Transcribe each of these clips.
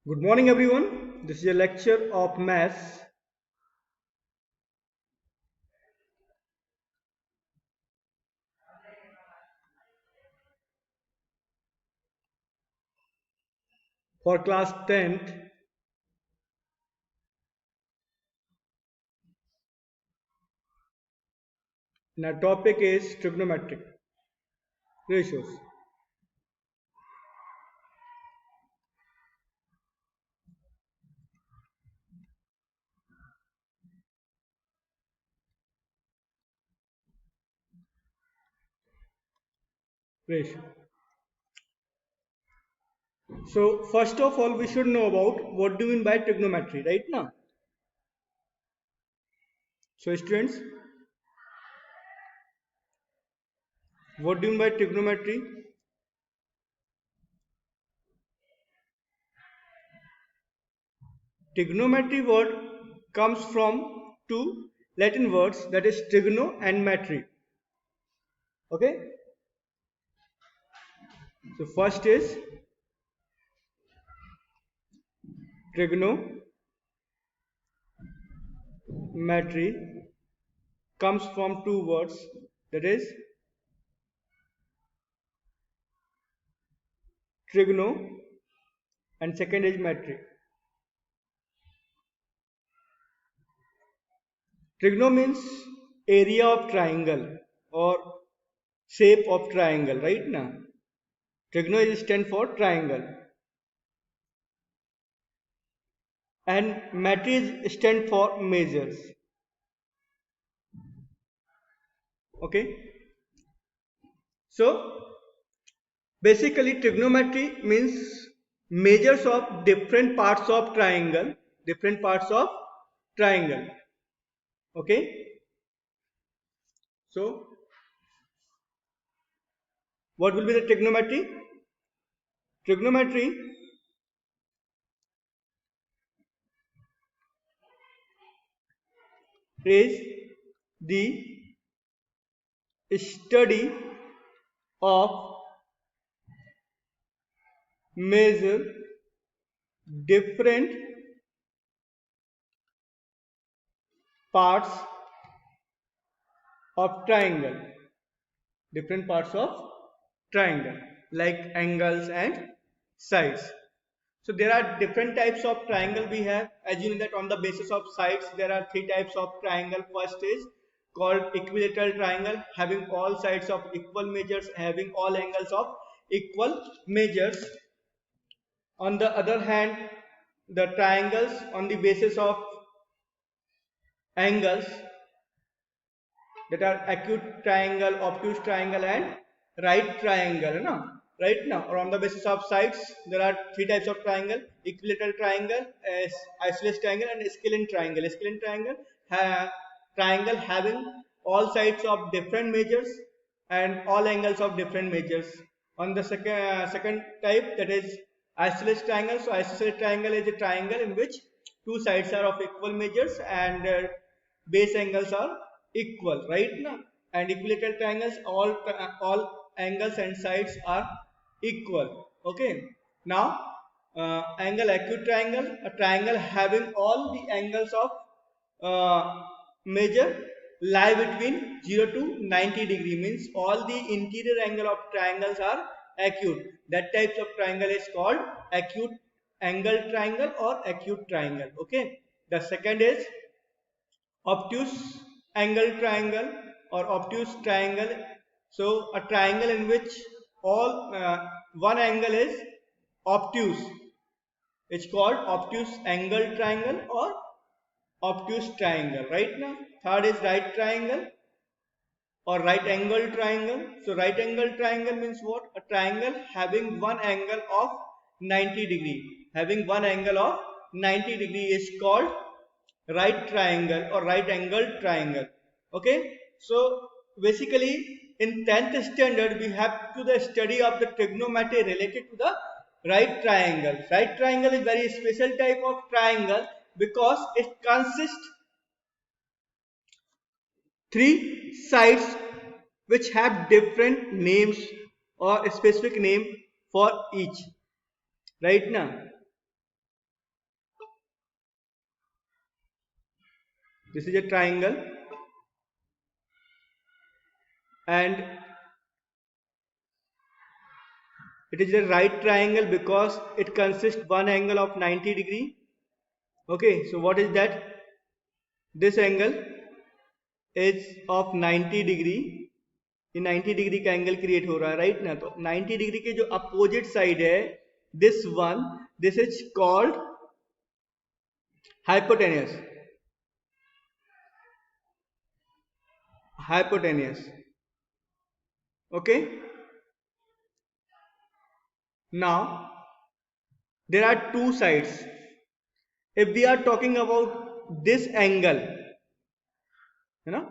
Good morning, everyone. This is a lecture of maths for class 10th. And our topic is trigonometric ratios. Ratio. So, first of all, we should know about what do you mean by trigonometry, right now? So, students, what do you mean by trigonometry? Trigonometry word comes from two Latin words, that is trigono and metry. Okay? So, first is trigonometry comes from two words, that is trigono and second is metry. Trigono means area of triangle or shape of triangle, right now? Trigono is stand for triangle. And metry stand for measures. Okay. So basically trigonometry means measures of different parts of triangle. Different parts of triangle. Okay. So what will be the trigonometry? Trigonometry is the study of measure different parts of triangle, different parts of triangle like angles and sides. So there are different types of triangle we have. As you know that on the basis of sides there are three types of triangle. First is called equilateral triangle, having all sides of equal measures, having all angles of equal measures. On the other hand, the triangles on the basis of angles, that are acute triangle, obtuse triangle and right triangle, no? Right now, or on the basis of sides, there are three types of triangle: equilateral triangle, isosceles triangle, and scalene triangle. Scalene triangle, triangle having all sides of different measures and all angles of different measures. On the second type, that is isosceles triangle. So isosceles triangle is a triangle in which two sides are of equal measures and base angles are equal, right now? And equilateral triangles, all angles and sides are equal. Okay. Now angle acute triangle, a triangle having all the angles of measure lie between 0 to 90 degree, means all the interior angle of triangles are acute. That types of triangle is called acute angle triangle or acute triangle. Okay. The second is obtuse angle triangle or obtuse triangle. So a triangle in which all one angle is obtuse, it's called obtuse angle triangle or obtuse triangle, right now. Third is right triangle or right angle triangle. So right angle triangle means what? A triangle having one angle of 90 degree. Having one angle of 90 degree is called right triangle or right angle triangle. Okay. So basically in 10th standard we have to the study of the trigonometry related to the right triangle. Right triangle is very special type of triangle because it consists three sides which have different names or a specific name for each, right now. This is a triangle, and it is a right triangle because it consists one angle of 90 degree. Okay, so what is that? This angle is of 90 degree. ये 90 degree का angle create हो रहा है, right ना? तो 90 degree के जो opposite side है, this one, this is called hypotenuse. Hypotenuse. Okay. Now there are two sides. If we are talking about this angle, है ना,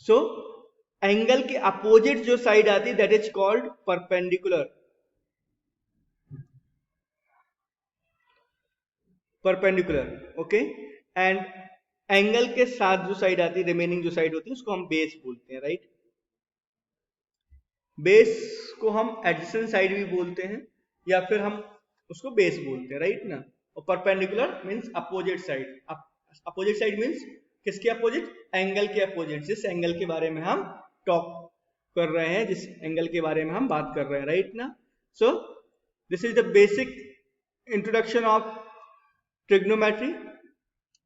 so एंगल के अपोजिट जो साइड आती है that is called perpendicular. Perpendicular, okay. And angle के साथ जो side आती है, रिमेनिंग जो साइड होती है, उसको हम बेस बोलते हैं, राइट. बेस को हम एडजेसेंट साइड भी बोलते हैं या फिर हम उसको बेस बोलते हैं, राइट ना. और perpendicular means opposite side. Opposite side means किसके अपोजिट? एंगल के अपोजिट. जिस एंगल के बारे में हम टॉक कर रहे हैं, जिस एंगल के बारे में हम बात कर रहे हैं, राइट ना. So this is the basic introduction of trigonometry,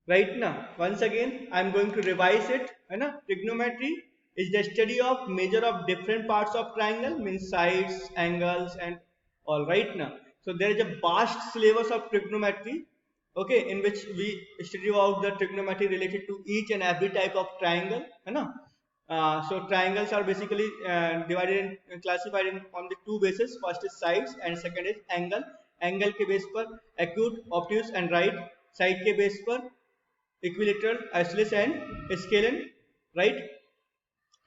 right ना. Once again I am going to revise it, है ना. Trigonometry is the study of measure of different parts of triangle, means sides, angles and all, right now. So there is a vast syllabus of trigonometry, okay, in which we study about the trigonometry related to each and every type of triangle, है ना. So triangles are basically divided and classified on the two bases. First is sides and second is angle. Angle के base पर acute, obtuse and right. Side के base पर equilateral, isosceles and scalene, right.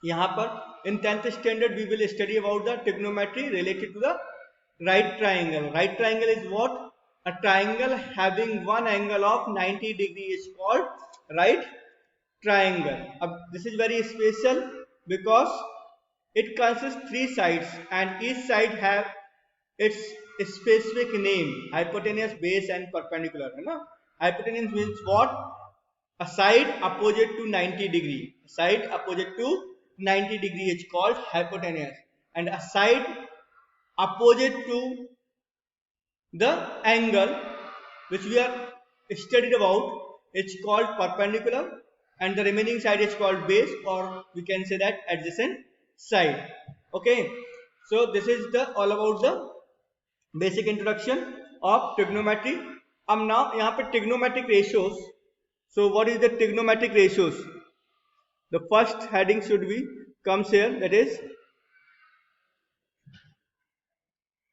यहाँ पर in 10th standard we will study about the trigonometry related to the right triangle. Right triangle is what? A triangle having one angle of 90 degree is called right triangle. अब this is very special because it consist three sides and each side have its specific name, hypotenuse, base and perpendicular, है ना. Hypotenuse means what? A side opposite to 90 degree. Side opposite to 90 degree is called hypotenuse, and a side opposite to the angle which we are studied about is called perpendicular, and the remaining side is called base, or we can say that adjacent side. Okay, so this is the all about the basic introduction of trigonometry. now यहाँ पे trigonometric ratios. So what is the trigonometric ratios? The first heading should be comes here, that is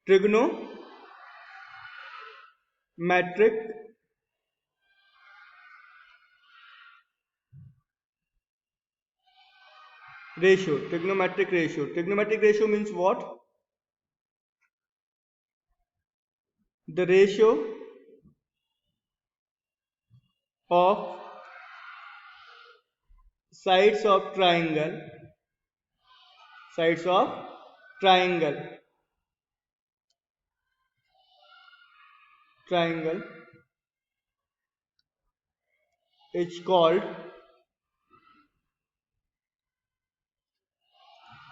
trigonometric ratio. Trigonometric ratio. Trigonometric ratio means what? The ratio of sides of triangle, sides of triangle, triangle is called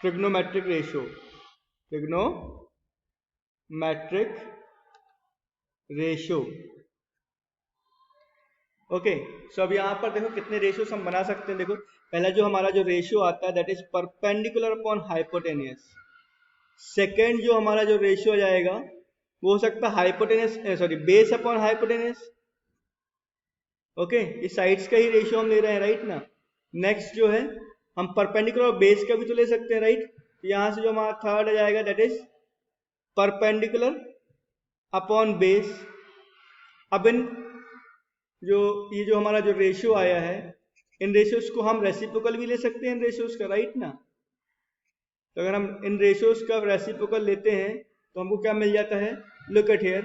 trigonometric ratio. Trigonometric ratio. Okay, so अब यहाँ पर देखो कितने ratios हम बना सकते हैं. देखो पहला जो हमारा जो रेशियो आता है that is perpendicular upon hypotenuse. Second जो हमारा जो रेशियो जाएगा वो हो सकता है hypotenuse, sorry, base upon hypotenuse. Okay, इस साइड्स का ही रेशियो हम ले रहे हैं, राइट ना. नेक्स्ट जो है हम परपेंडिकुलर और बेस का भी तो ले सकते हैं, राइट. यहाँ से जो हमारा थर्ड आ जाएगा that is perpendicular upon base. अब इन जो ये जो हमारा जो रेशियो आया है, इन रेशियोस को हम रेसिप्रोकल भी ले सकते हैं इन रेशियोस का, राइट ना. तो अगर हम इन रेशियोस का रेसिप्रोकल लेते हैं तो हमको क्या मिल जाता है? Look at here,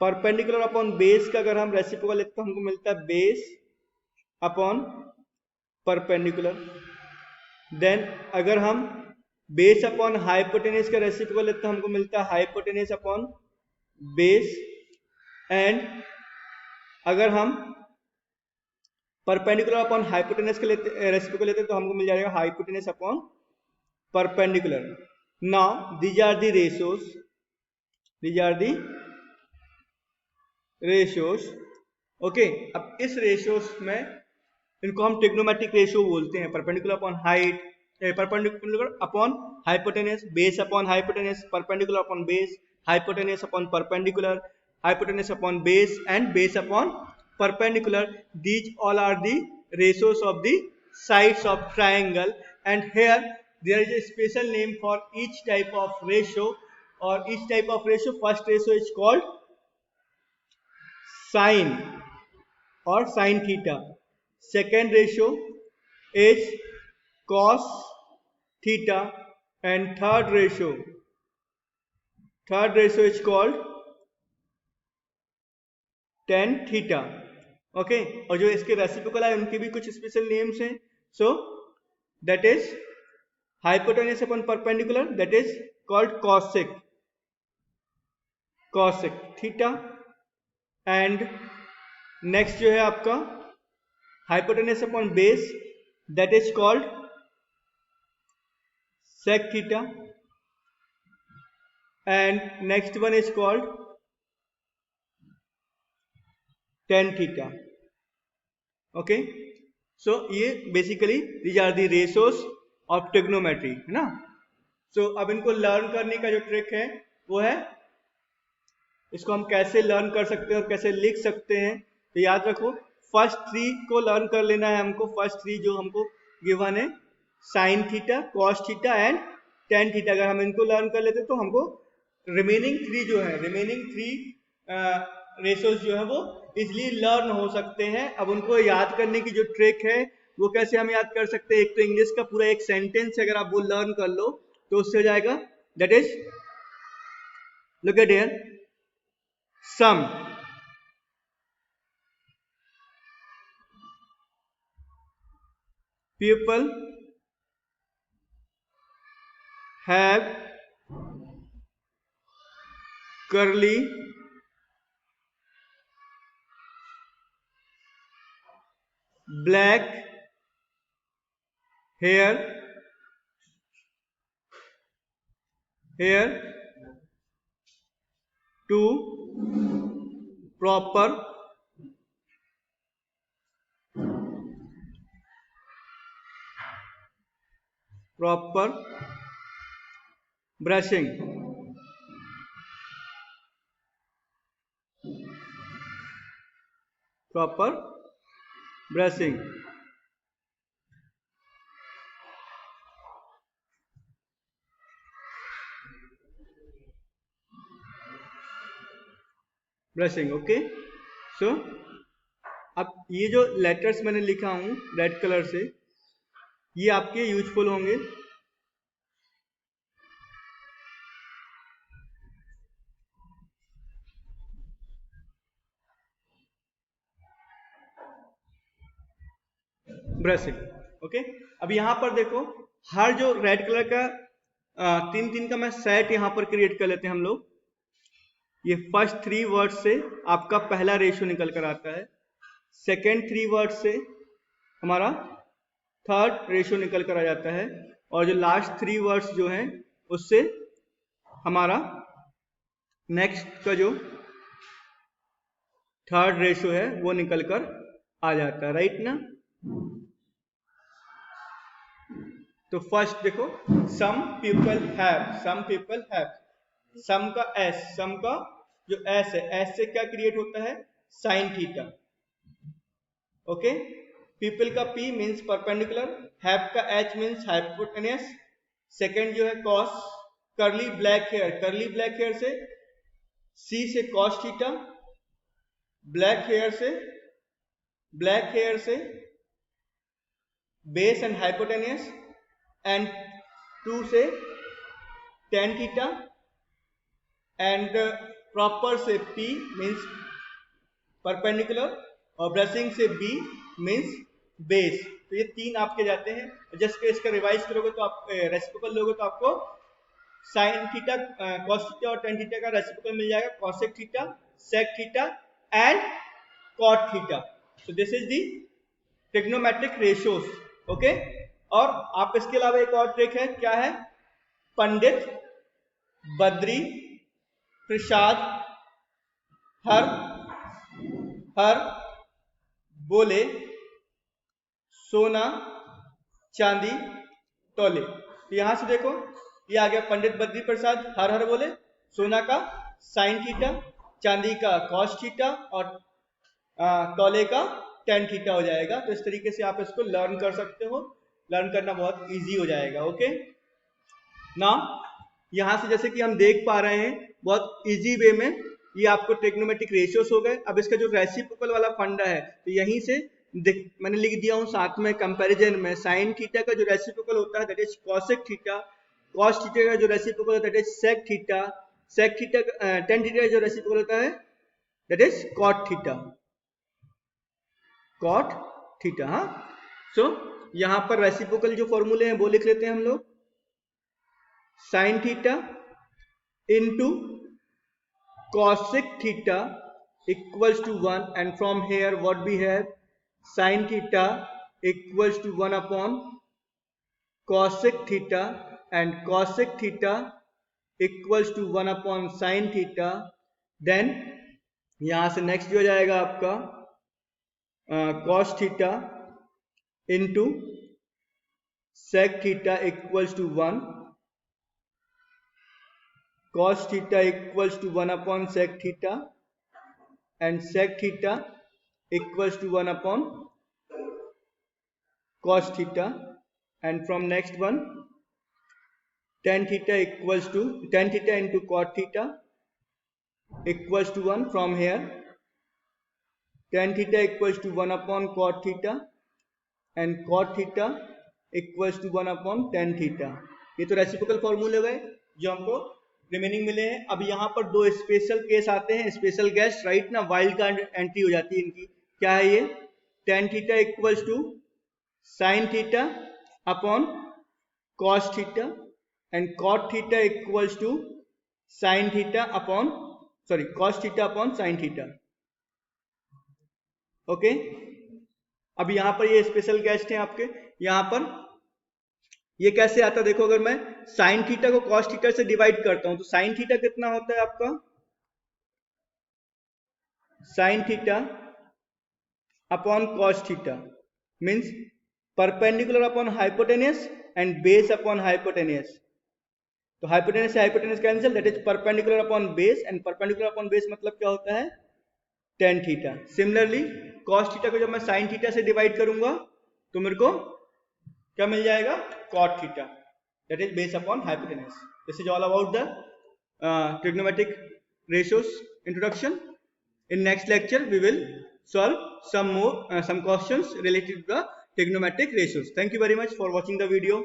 perpendicular upon base का अगर हम रेसिप्रोकल लेते तो हमको मिलता है बेस अपॉन परपेंडिकुलर. देन अगर हम बेस अपॉन हाइपोटेनियस का रेसिप्रोकल लेते तो हमको मिलता है हाइपोटेनियस अपॉन बेस. एंड अगर हम परपेंडिकुलर अपॉन हाइपोटेनस के रेसिपी को लेते तो हमको मिल जाएगा hypotenuse upon perpendicular. Now these are the ratios. Okay, अब इस रेशियोस में इनको हम ट्रिग्नोमेट्रिक रेशियो बोलते हैं. Perpendicular upon height, perpendicular upon hypotenuse, base upon hypotenuse, perpendicular upon base, hypotenuse upon perpendicular, hypotenuse upon base and base upon perpendicular. These all are the ratios of the sides of triangle, and here there is a special name for each type of ratio, or each type of ratio. First ratio is called sine or sine theta. Second ratio is cos theta, and third ratio is called tan theta. Okay, और जो इसके reciprocal है उनके भी कुछ special names हैं. So that is hypotenuse upon perpendicular, that is called cosec theta. And next जो है आपका hypotenuse upon base, that is called sec theta. And next one is called tan theta. Okay, so ये basically these are the ratios of trigonometry, है ना. सो अब इनको learn करने का जो ट्रिक है वो है, इसको हम कैसे लर्न कर सकते हैं और कैसे लिख सकते हैं. तो याद रखो, फर्स्ट थ्री को लर्न कर लेना है हमको. फर्स्ट थ्री जो हमको गिवन है, sign theta, cos theta and tan theta. अगर हम इनको लर्न कर लेते तो हमको रिमेनिंग थ्री रेशियोज जो है वो इजिली लर्न हो सकते हैं. अब उनको याद करने की जो ट्रिक है वो कैसे हम याद कर सकते हैं. एक तो इंग्लिश का पूरा एक सेंटेंस अगर आप वो लर्न कर लो तो उससे हो जाएगा. That is, look at here, some people have curly black hair to proper brushing. Proper brushing. Brushing. Okay, so अब ये जो लेटर्स मैंने लिखा हूं रेड कलर से, ये आपके यूजफुल होंगे. ब्रशिंग. ओके, अब यहां पर देखो, हर जो रेड कलर का तीन तीन का मैं सेट यहां पर क्रिएट कर लेते हैं हम लोग. ये फर्स्ट थ्री वर्ड से आपका पहला रेशियो निकल कर आता है. सेकेंड थ्री वर्ड से हमारा थर्ड रेशियो निकल कर आ जाता है. और जो लास्ट थ्री वर्ड्स जो हैं उससे हमारा नेक्स्ट का जो थर्ड रेशियो है वो निकल कर आ जाता है. राइट ना. तो फर्स्ट देखो, सम पीपल हैव, सम का एस, सम का जो एस है, एस से क्या क्रिएट होता है, साइन थीटा. ओके, पीपल का पी मींस परपेंडिकुलर, हैव का एच मींस हाइपोटेनस, सेकंड जो है कॉस, कर्ली ब्लैक हेयर से सी से कॉस थीटा, ब्लैक हेयर से बेस एंड हाइपोटेनियस, एंड 2 से tan थीटा, एंड प्रॉपर से P मीन्स परपेंडिकुलर, और ब्रशिंग से B मीन्स बेस. तो ये तीन आपके जाते हैं. जस्ट के इसका रिवाइज करोगे तो आप रेसिप्रोकल लोगे तो आपको साइन थीटा, कॉस थीटा और tan थीटा का रेसिप्रोकल मिल जाएगा. Cosec theta, sec theta and cot theta. So this is the trigonometric ratios. Okay. और आप इसके अलावा एक और ट्रिक है, क्या है? पंडित बद्री प्रसाद हर बोले सोना चांदी तोले। तो यहां से देखो ये आ गया, पंडित बद्री प्रसाद हर बोले, सोना का साइन थीटा, चांदी का कॉस थीटा और तोले का टेन थीटा हो जाएगा। तो इस तरीके से आप इसको लर्न कर सकते हो, लर्न करना बहुत इजी हो जाएगा। ओके ना, यहां से जैसे कि हम देख पा रहे हैं बहुत इजी वे में ये आपको ट्रिग्नोमेट्रिक रेशियोस हो गए। अब इसका जो रेसिप्रोकल वाला फंडा है तो यहीं से मैंने लिख दिया हूं साथ में कंपैरिजन में, साइन थीटा का जो रेसिप्रोकल होता है that is cosec theta, cos theta का जो रेसिप्रोकल होता है that is sec theta, sec theta tan theta का जो रेसिप्रोकल होता है that is cot theta, cot theta. हाँ, सो यहां पर रेसिप्रोकल जो फॉर्मूले हैं वो लिख लेते हैं हम लोग, sine theta into cosec theta equals to 1, and from here what we have, sin theta equals to 1 upon cosec theta, and cosec theta equals to 1 upon sin theta. Then यहां से नेक्स्ट हो जाएगा आपका cos theta into sec theta equals to 1, cos theta equals to 1 upon sec theta, and sec theta equals to 1 upon cos theta, and from next one tan theta equals to tan theta into cot theta equals to 1, from here tan theta equals to 1 upon cot theta and cot theta equals to 1 upon tan theta। ये तो reciprocal फॉर्मूले गए जो हमको remaining मिले हैं। अब यहाँ पर दो स्पेशल केस आते हैं, स्पेशल गेस्ट, राइट ना, वाइल्ड कार्ड एंट्री हो जाती है इनकी। क्या है ये? tan theta equals to sine theta upon cos theta and cot theta equals to sine theta upon cos theta upon sine theta. Okay, अब यहाँ पर ये स्पेशल गेस्ट हैं आपके। यहाँ पर ये कैसे आता है देखो, अगर मैं साइन थीटा को कॉस थीटा से डिवाइड करता हूं तो साइन थीटा कितना होता है आपका, sign theta upon cos theta means perpendicular upon hypotenuse and base upon hypotenuse. तो हाइपोटेनियस से hypotenuse cancel, that is perpendicular upon base, and perpendicular upon base मतलब क्या होता है, tan theta. Similarly cos theta को जब मैं साइन थीटा से डिवाइड करूंगा तो मेरे को क्या मिल जाएगा, cot theta, that is based upon hypotenuse. This is all about the trigonometric ratios introduction. In next lecture we will solve some questions related to the trigonometric ratios. Thank you very much for watching the video.